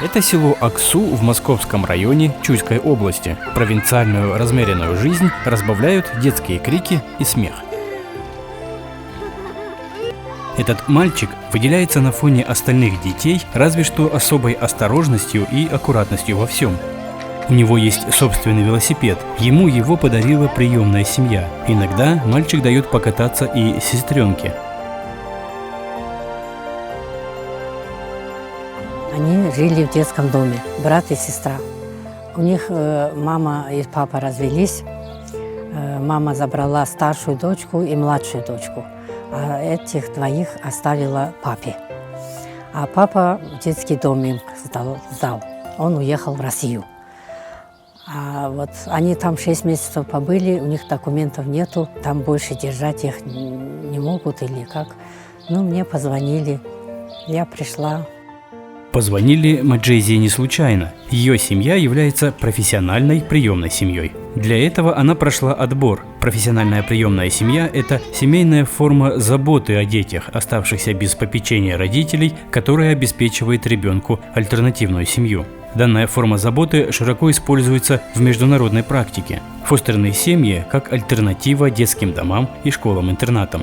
Это село Аксу в Московском районе Чуйской области. Провинциальную размеренную жизнь разбавляют детские крики и смех. Этот мальчик выделяется на фоне остальных детей разве что особой осторожностью и аккуратностью во всем. У него есть собственный велосипед, ему его подарила приемная семья. Иногда мальчик дает покататься и сестренке. Они жили в детском доме, брат и сестра. У них мама и папа развелись. Мама забрала старшую дочку и младшую дочку, а этих двоих оставила папе. А папа в детский дом им сдал. Он уехал в Россию. А вот они там 6 месяцев побыли, у них документов нету, там больше держать их не могут или как. Ну, мне позвонили, я пришла. Позвонили Маджейзе не случайно. Ее семья является профессиональной приемной семьей. Для этого она прошла отбор. Профессиональная приемная семья – это семейная форма заботы о детях, оставшихся без попечения родителей, которая обеспечивает ребенку альтернативную семью. Данная форма заботы широко используется в международной практике. Фостерные семьи как альтернатива детским домам и школам-интернатам.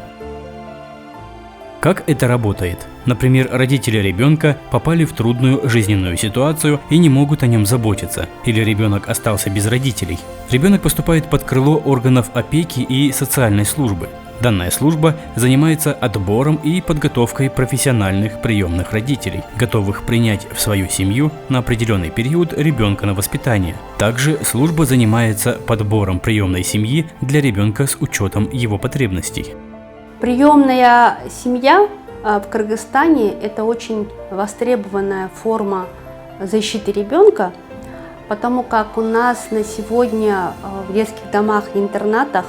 Как это работает? Например, родители ребенка попали в трудную жизненную ситуацию и не могут о нем заботиться, или ребенок остался без родителей. Ребенок поступает под крыло органов опеки и социальной службы. Данная служба занимается отбором и подготовкой профессиональных приемных родителей, готовых принять в свою семью на определенный период ребенка на воспитание. Также служба занимается подбором приемной семьи для ребенка с учетом его потребностей. Приемная семья в Кыргызстане – это очень востребованная форма защиты ребенка, потому как у нас на сегодня в детских домах и интернатах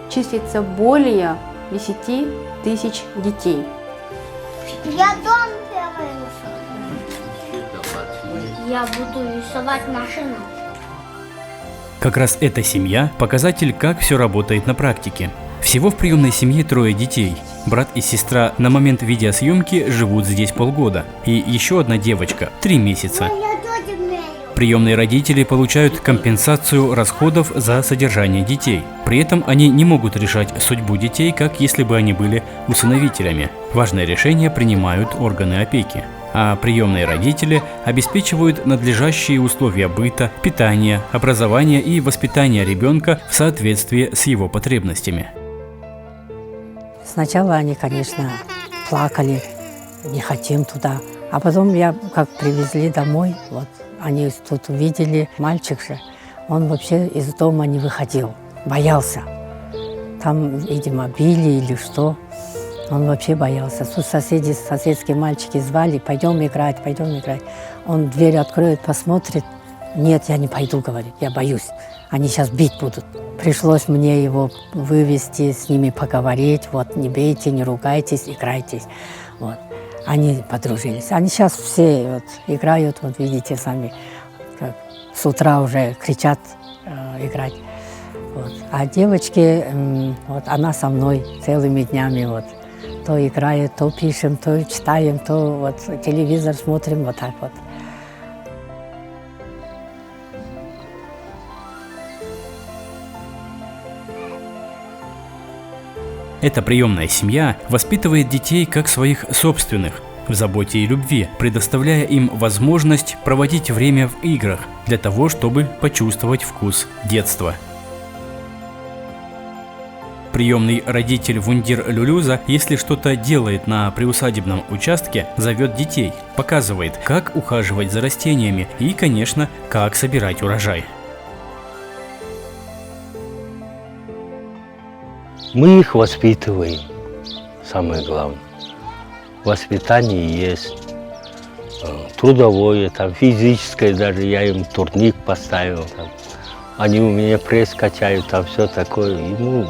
числится более 10 тысяч детей. Я дом первый рисую. Я буду рисовать машину. Как раз эта семья – показатель, как все работает на практике. Всего в приемной семье 3 детей. Брат и сестра на момент видеосъемки живут здесь полгода. И еще одна девочка – 3 месяца. Приемные родители получают компенсацию расходов за содержание детей. При этом они не могут решать судьбу детей, как если бы они были усыновителями. Важное решение принимают органы опеки. А приемные родители обеспечивают надлежащие условия быта, питания, образования и воспитания ребенка в соответствии с его потребностями. Сначала они, конечно, плакали, не хотим туда. А потом как привезли домой, вот они тут увидели, мальчик же, он вообще из дома не выходил, боялся. Там, видимо, били или что. Он вообще боялся. Тут соседские мальчики звали, пойдем играть, пойдем играть. Он дверь откроет, посмотрит. Нет, я не пойду, говорит, я боюсь. Они сейчас бить будут. Пришлось мне его вывести, с ними поговорить. Вот, не бейте, не ругайтесь, играйтесь. Вот. Они подружились. Они сейчас все вот, играют, вот видите сами, как с утра уже кричат играть. Вот. А девочки, вот она со мной целыми днями вот. То играет, то пишем, то читаем, то вот телевизор смотрим, вот так вот. Эта приемная семья воспитывает детей как своих собственных, в заботе и любви, предоставляя им возможность проводить время в играх для того, чтобы почувствовать вкус детства. Приемный родитель Вундир Люлюза, если что-то делает на приусадебном участке, зовет детей, показывает, как ухаживать за растениями и, конечно, как собирать урожай. Мы их воспитываем, самое главное. Воспитание есть трудовое, там, физическое, даже я им турник поставил. Там. Они у меня пресс качают, там все такое. Ему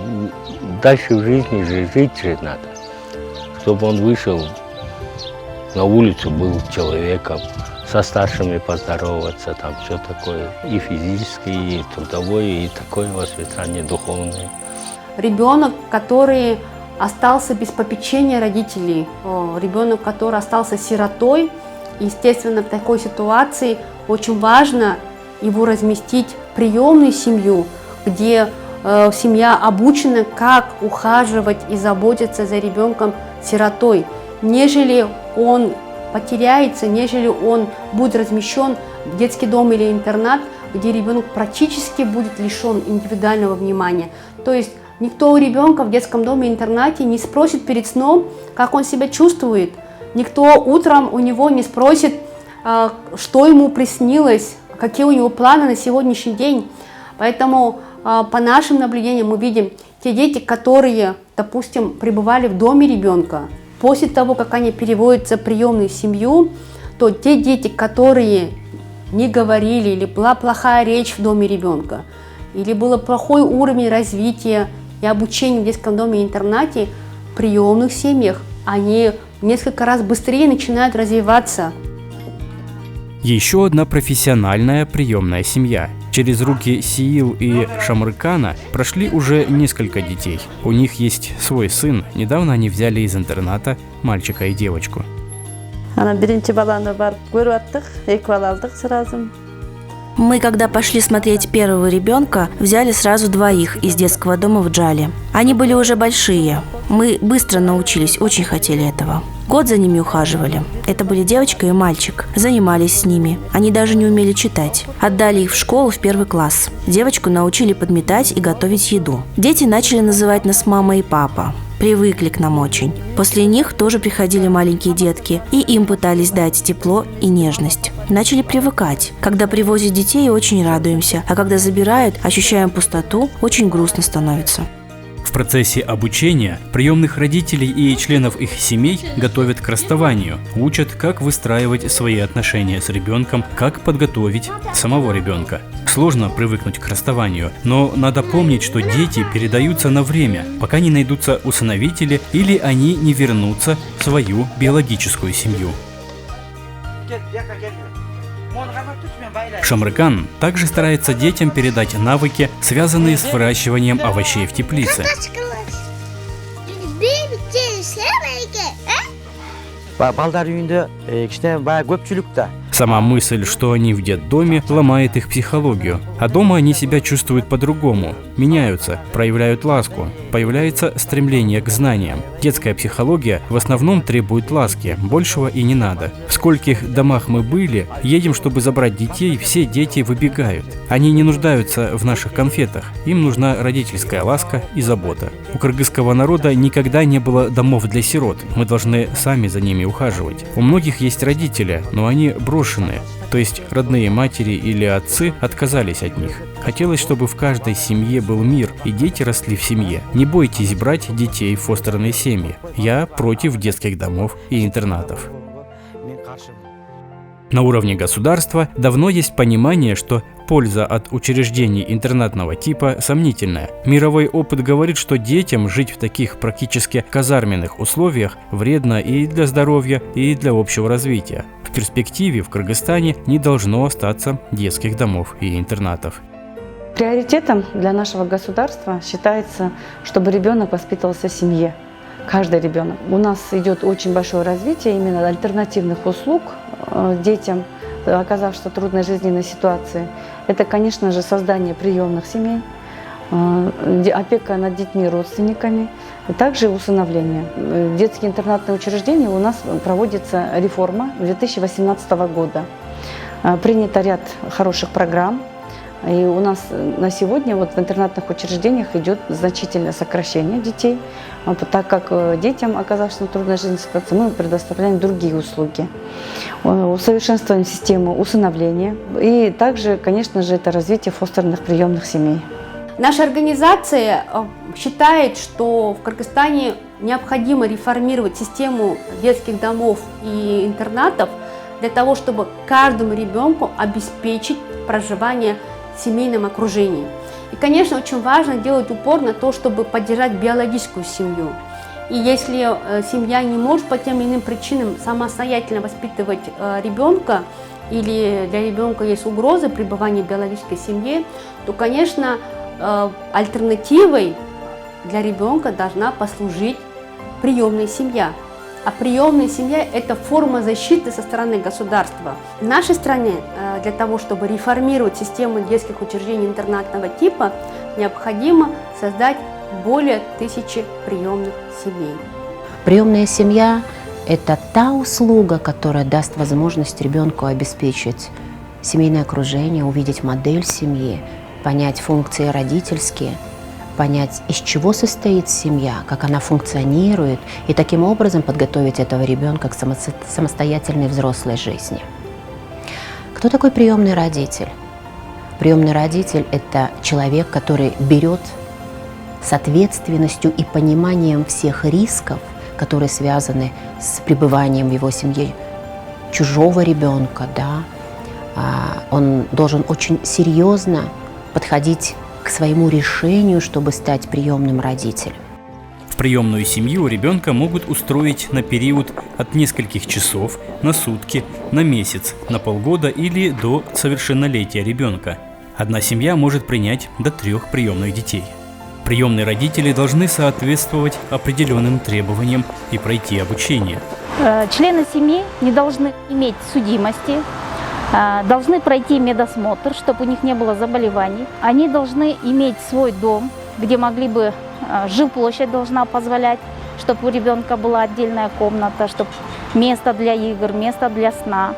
дальше в жизни жить же надо. Чтобы он вышел на улицу, был человеком, со старшими поздороваться, там все такое. И физическое, и трудовое, и такое воспитание духовное. Ребенок, который остался без попечения родителей, ребенок, который остался сиротой, Естественно, в такой ситуации очень важно его разместить в приемную семью, где семья обучена, как ухаживать и заботиться за ребенком-сиротой, нежели он потеряется, нежели он будет размещен в детский дом или интернат, где ребенок практически будет лишен индивидуального внимания. То есть никто у ребенка в детском доме и интернате не спросит перед сном, как он себя чувствует. Никто утром у него не спросит, что ему приснилось, какие у него планы на сегодняшний день. Поэтому по нашим наблюдениям мы видим те дети, которые, допустим, пребывали в доме ребенка, после того, как они переводятся в приемную семью, то те дети, которые не говорили, или была плохая речь в доме ребенка, или был плохой уровень развития и обучения в детском доме и интернате, в приемных семьях они в несколько раз быстрее начинают развиваться. Еще одна профессиональная приемная семья. Через руки Сиил и Шамрыкана прошли уже несколько детей. У них есть свой сын. Недавно они взяли из интерната мальчика и девочку. Мы, когда пошли смотреть первого ребенка, взяли сразу двоих из детского дома в Джале. Они были уже большие. Мы быстро научились, очень хотели этого. Год за ними ухаживали. Это были девочка и мальчик. Занимались с ними. Они даже не умели читать. Отдали их в школу в 1 класс. Девочку научили подметать и готовить еду. Дети начали называть нас мама и папа. Привыкли к нам очень. После них тоже приходили маленькие детки, и им пытались дать тепло и нежность. Начали привыкать. Когда привозят детей, очень радуемся, а когда забирают, ощущаем пустоту, очень грустно становится. В процессе обучения приемных родителей и членов их семей готовят к расставанию, учат, как выстраивать свои отношения с ребенком, как подготовить самого ребенка. Сложно привыкнуть к расставанию, но надо помнить, что дети передаются на время, пока не найдутся усыновители или они не вернутся в свою биологическую семью. Шамрыкан также старается детям передать навыки, связанные с выращиванием овощей в теплице. Сама мысль, что они в детдоме, ломает их психологию, а дома они себя чувствуют по-другому, меняются, проявляют ласку, появляется стремление к знаниям. Детская психология в основном требует ласки, большего и не надо. В скольких домах мы были, едем, чтобы забрать детей, все дети выбегают. Они не нуждаются в наших конфетах, им нужна родительская ласка и забота. У кыргызского народа никогда не было домов для сирот, мы должны сами за ними ухаживать. У многих есть родители, но они брошенные, то есть родные матери или отцы отказались от них. Хотелось, чтобы в каждой семье был мир, и дети росли в семье. Не бойтесь брать детей в фостерные семьи. Я против детских домов и интернатов. На уровне государства давно есть понимание, что польза от учреждений интернатного типа сомнительная. Мировой опыт говорит, что детям жить в таких практически казарменных условиях вредно и для здоровья, и для общего развития. В перспективе в Кыргызстане не должно остаться детских домов и интернатов. Приоритетом для нашего государства считается, чтобы ребенок воспитывался в семье. Каждый ребенок. У нас идет очень большое развитие именно альтернативных услуг детям, оказавшихся в трудной жизненной ситуации. Это, конечно же, создание приемных семей, опека над детьми, родственниками, и также усыновление. В детские интернатные учреждения у нас проводится реформа 2018 года. Принято ряд хороших программ. И у нас на сегодня в интернатных учреждениях идет значительное сокращение детей, так как детям, оказавшимся в трудной жизненной ситуации, мы предоставляем другие услуги. Усовершенствуем систему усыновления и также, конечно же, это развитие фостерных приемных семей. Наша организация считает, что в Кыргызстане необходимо реформировать систему детских домов и интернатов для того, чтобы каждому ребенку обеспечить проживание в семейном окружении. И, конечно, очень важно делать упор на то, чтобы поддержать биологическую семью. И если семья не может по тем или иным причинам самостоятельно воспитывать ребенка, или для ребенка есть угроза пребывания в биологической семье, то, конечно, альтернативой для ребенка должна послужить приемная семья. А приемная семья – это форма защиты со стороны государства. В нашей стране для того, чтобы реформировать систему детских учреждений интернатного типа, необходимо создать более 1000 приемных семей. Приемная семья – это та услуга, которая даст возможность ребенку обеспечить семейное окружение, увидеть модель семьи, понять функции родительские, понять, из чего состоит семья, как она функционирует, и таким образом подготовить этого ребенка к самостоятельной взрослой жизни. Кто такой приемный родитель? Приемный родитель – это человек, который берет с ответственностью и пониманием всех рисков, которые связаны с пребыванием в его семье чужого ребенка, да. Он должен очень серьезно подходить к своему решению, чтобы стать приемным родителем. В приемную семью ребенка могут устроить на период от нескольких часов, на сутки, на месяц, на полгода или до совершеннолетия ребенка. Одна семья может принять до 3 приемных детей. Приемные родители должны соответствовать определенным требованиям и пройти обучение. Члены семьи не должны иметь судимости, должны пройти медосмотр, чтобы у них не было заболеваний. Они должны иметь свой дом, где могли бы, жилплощадь должна позволять, чтобы у ребенка была отдельная комната, чтобы место для игр, место для сна.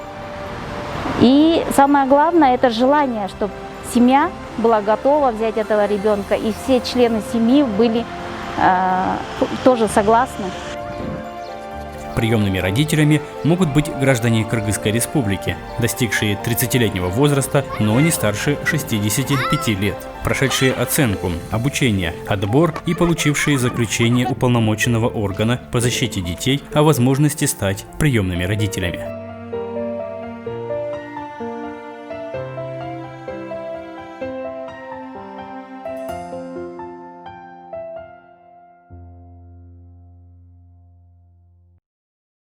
И самое главное – это желание, чтобы семья была готова взять этого ребенка, и все члены семьи были тоже согласны. Приемными родителями могут быть граждане Кыргызской республики, достигшие 30-летнего возраста, но не старше 65 лет, прошедшие оценку, обучение, отбор и получившие заключение уполномоченного органа по защите детей о возможности стать приемными родителями.